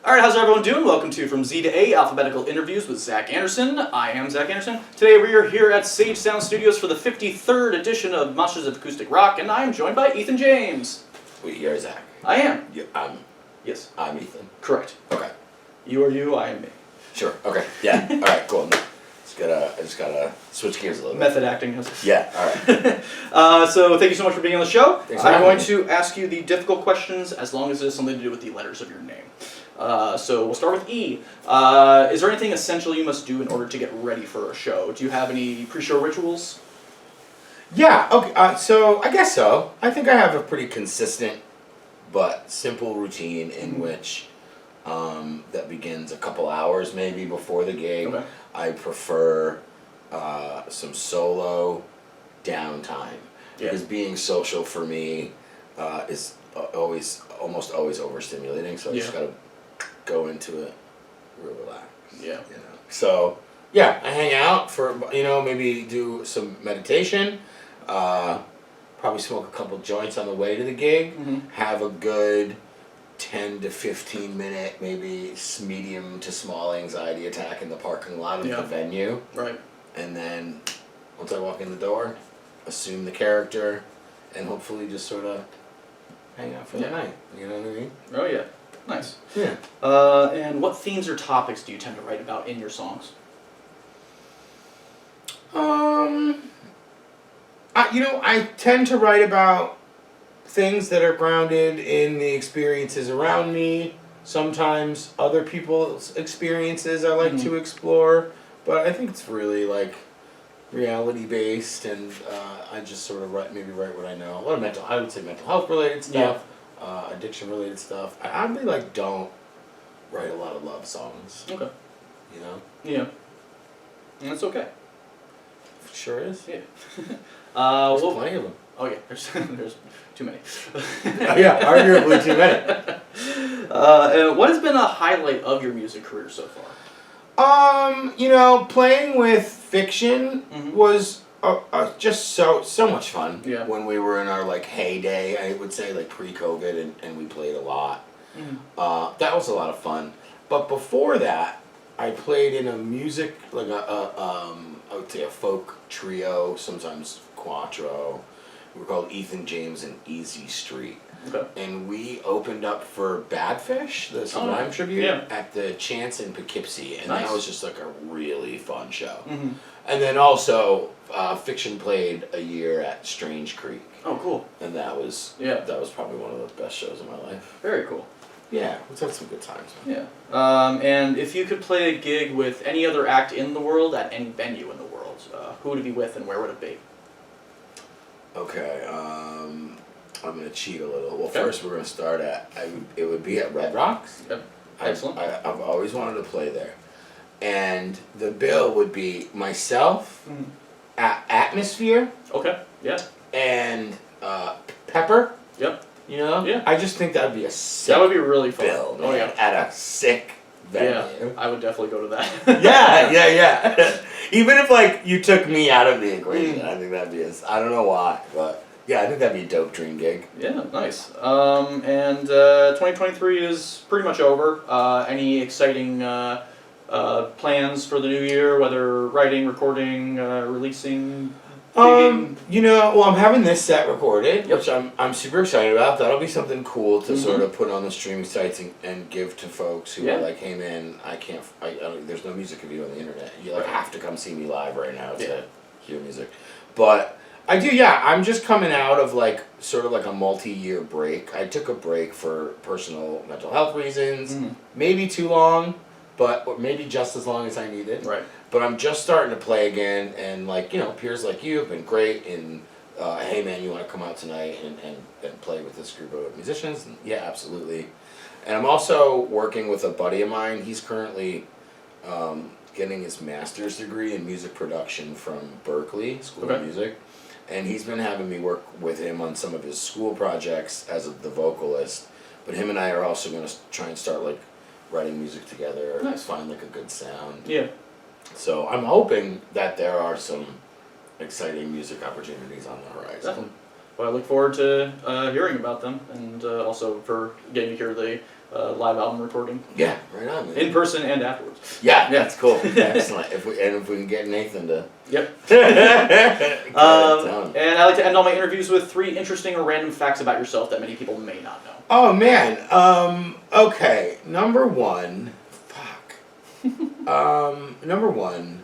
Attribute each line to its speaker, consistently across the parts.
Speaker 1: Alright, how's everyone doing? Welcome to From Z to A, Alphabetical Interviews with Zach Andersen. I am Zach Andersen. Today we are here at Sage Sound Studios for the 53rd edition of Monsters of Acoustic Rock, and I am joined by Ethan James.
Speaker 2: Wait, you're Zach.
Speaker 1: I am.
Speaker 2: Yes. I'm Ethan.
Speaker 1: Correct.
Speaker 2: Okay.
Speaker 1: You are you, I am me.
Speaker 2: Sure. Okay. Yeah. All right. Cool. I just gotta switch gears a little bit.
Speaker 1: Method acting.
Speaker 2: Yeah. All right.
Speaker 1: So thank you so much for being on the show.
Speaker 2: Thanks
Speaker 1: I'm going to ask you the difficult questions as long as it has something to do with the letters of your name. So we'll start with E. Is there anything essential you must do in order to get ready for a show? Do you have any pre-show rituals?
Speaker 2: Yeah. Okay. So I guess so. I think I have a pretty consistent but simple routine in which that begins a couple hours maybe before the gig.
Speaker 1: Okay.
Speaker 2: I prefer some solo downtime because being social for me is almost always overstimulating. So I just gotta go into it real relaxed.
Speaker 1: Yeah.
Speaker 2: You know. So yeah, I hang out for maybe do some meditation. Probably smoke a couple joints on the way to the gig.
Speaker 1: Mm-hmm.
Speaker 2: Have a good 10 to 15 minute, maybe medium to small anxiety attack in the parking lot of the venue.
Speaker 1: Right.
Speaker 2: And then once I walk in the door, assume the character, and hopefully just sort of hang out for the night. You know what I mean?
Speaker 1: Oh yeah. Nice.
Speaker 2: Yeah.
Speaker 1: And what themes or topics do you tend to write about in your songs?
Speaker 2: I tend to write about things that are grounded in the experiences around me. Sometimes other people's experiences I like to explore, but I think it's really like reality based, and I just sort of write what I know. A lot of I would say mental health related stuff, addiction related stuff. I really don't write a lot of love songs.
Speaker 1: Okay.
Speaker 2: You know?
Speaker 1: Yeah. And that's okay.
Speaker 2: Sure is.
Speaker 1: Yeah.
Speaker 2: There's plenty of them.
Speaker 1: Oh yeah, there's too many.
Speaker 2: Yeah, arguably too many.
Speaker 1: What has been a highlight of your music career so far?
Speaker 2: Playing with Fiction was just so much fun.
Speaker 1: Yeah.
Speaker 2: When we were in our heyday, I would say pre-COVID, and we played a lot. That was a lot of fun. But before that, I played in a music I would say a folk trio, sometimes quattro. We were called Ethan James and Easy Street.
Speaker 1: Okay.
Speaker 2: And we opened up for Badfish, the Sublime tribute, at the Chance in Poughkeepsie, and that was just a really fun show.
Speaker 1: Mm-hmm.
Speaker 2: And then also, Fiction played a year at Strange Creek.
Speaker 1: Oh, cool.
Speaker 2: And that was probably one of the best shows of my life.
Speaker 1: Very cool.
Speaker 2: Yeah, we've had some good times.
Speaker 1: Man. Yeah. And if you could play a gig with any other act in the world at any venue in the world, who would it be with and where would it be?
Speaker 2: Okay, I'm going to cheat a little. Well, first we're going to start it would be at Red Rocks.
Speaker 1: Yep. Excellent.
Speaker 2: I've always wanted to play there. And the bill would be myself, Atmosphere.
Speaker 1: Okay, yeah.
Speaker 2: And Pepper.
Speaker 1: Yep.
Speaker 2: Yeah. I just think that would be a sick
Speaker 1: that would be really fun.
Speaker 2: bill, man, at a sick venue.
Speaker 1: Yeah, I would definitely go to that.
Speaker 2: yeah. Even if you took me out of the equation, I think that'd be I don't know why, but yeah, I think that'd be a dope dream gig.
Speaker 1: Yeah, nice. And 2023 is pretty much over. Any exciting plans for the new year, whether writing, recording, releasing?
Speaker 2: I'm having this set recorded, which I'm super excited about. That'll be something cool to sort of put on the streaming sites and give to folks who are like, hey man, there's no music of you on the internet. You have to come see me live right now to hear music. But I do, I'm just coming out of sort of a multi-year break. I took a break for personal mental health reasons, maybe too long, or maybe just as long as I needed.
Speaker 1: Right.
Speaker 2: But I'm just starting to play again, and peers like you have been great in, hey man, you want to come out tonight and play with this group of musicians? And yeah, absolutely. And I'm also working with a buddy of mine. He's currently getting his master's degree in music production from Berklee School of Music. And he's been having me work with him on some of his school projects as the vocalist. But him and I are also going to try and start writing music together, find a good sound.
Speaker 1: Yeah.
Speaker 2: So I'm hoping that there are some exciting music opportunities on the horizon.
Speaker 1: Definitely. Well, I look forward to hearing about them, and also for getting to hear the live album recording.
Speaker 2: Yeah, right on, man.
Speaker 1: In person and afterwards.
Speaker 2: Yeah, that's cool. Excellent. If we can get Nathan to.
Speaker 1: Yep.
Speaker 2: And
Speaker 1: And I like to end all my interviews with 3 interesting or random facts about yourself that many people may not know.
Speaker 2: Oh man. Okay. Number 1. Fuck. Number 1.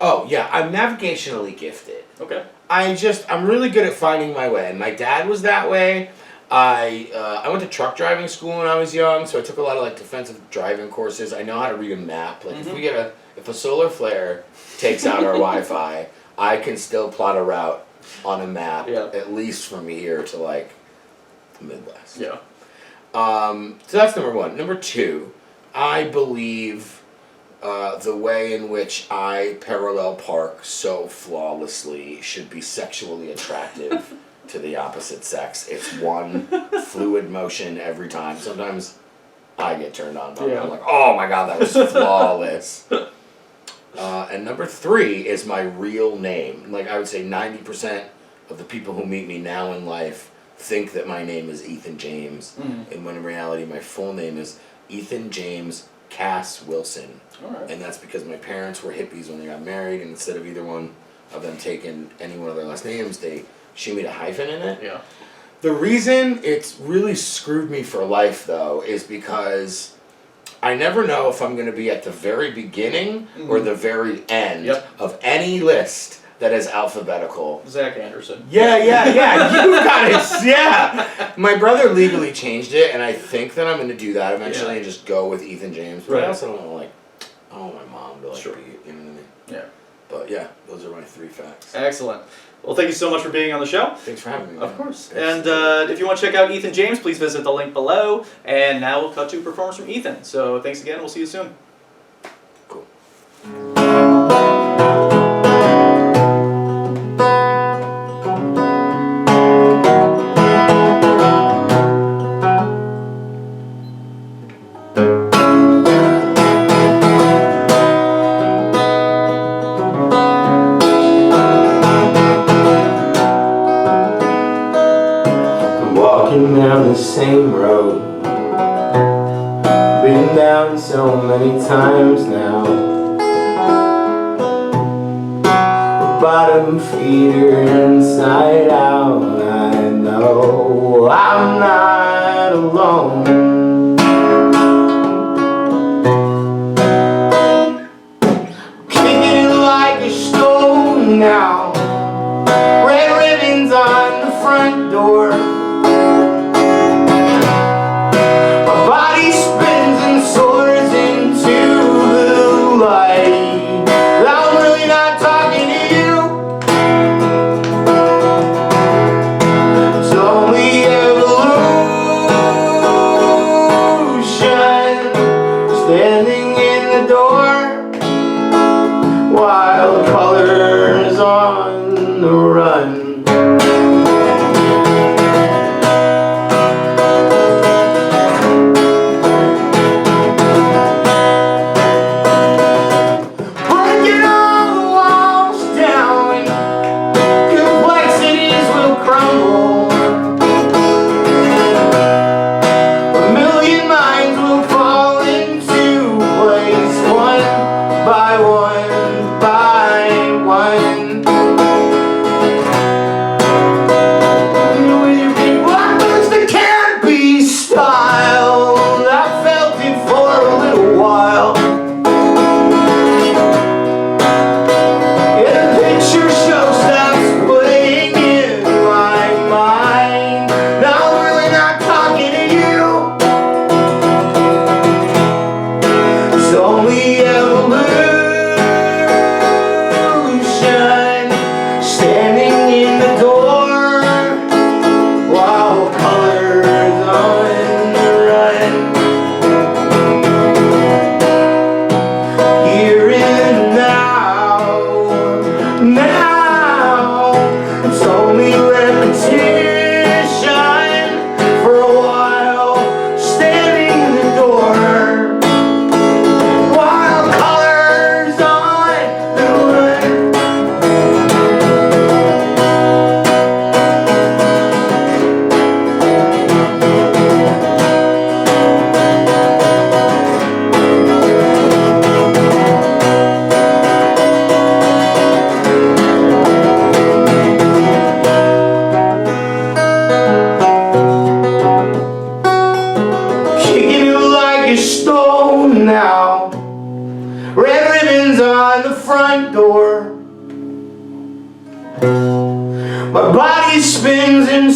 Speaker 2: Oh yeah, I'm navigationally gifted.
Speaker 1: Okay.
Speaker 2: I'm really good at finding my way. My dad was that way. I went to truck driving school when I was young, so I took a lot of like defensive driving courses. I know how to read a map. Like if a solar flare takes out our Wi-Fi, I can still plot a route on a map, at least from here to like the Midwest.
Speaker 1: Yeah.
Speaker 2: So that's number 1. Number 2, I believe the way in which I parallel park so flawlessly should be sexually attractive to the opposite sex. It's one fluid motion every time. Sometimes I get turned on by it. I'm like, oh my god, that was flawless. And number 3 is my real name. Like I would say 90% of the people who meet me now in life think that my name is Ethan James. And when in reality my full name is Ethan James Cass Wilson.
Speaker 1: Alright.
Speaker 2: And that's because my parents were hippies when they got married, and instead of either one of them taking any one of their last names, they shimmied a hyphen in it.
Speaker 1: Yeah.
Speaker 2: The reason it's really screwed me for life, though, is because I never know if I'm going to be at the very beginning or the very end of any list that is alphabetical.
Speaker 1: Zach Andersen.
Speaker 2: Yeah. You got it. Yeah. My brother legally changed it, and I think that I'm going to do that eventually and just go with Ethan James. But I also don't want to, I don't want my mom to, be, you know what I mean?
Speaker 1: Yeah.
Speaker 2: But yeah, those are my 3 facts.
Speaker 1: Excellent. Well, thank you so much for being on the show.
Speaker 2: Thanks for having me.
Speaker 1: Of course. And if you want to check out Ethan James, please visit the link below. And now we'll cut to a performance from Ethan. So thanks again. We'll see you soon.
Speaker 2: Cool.
Speaker 3: Down the same road, been down so many times now. Bottom feeder inside out. I know I'm not alone. Kicking like a stone now. Red ribbons on the front door.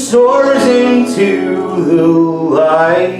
Speaker 3: soars into the light.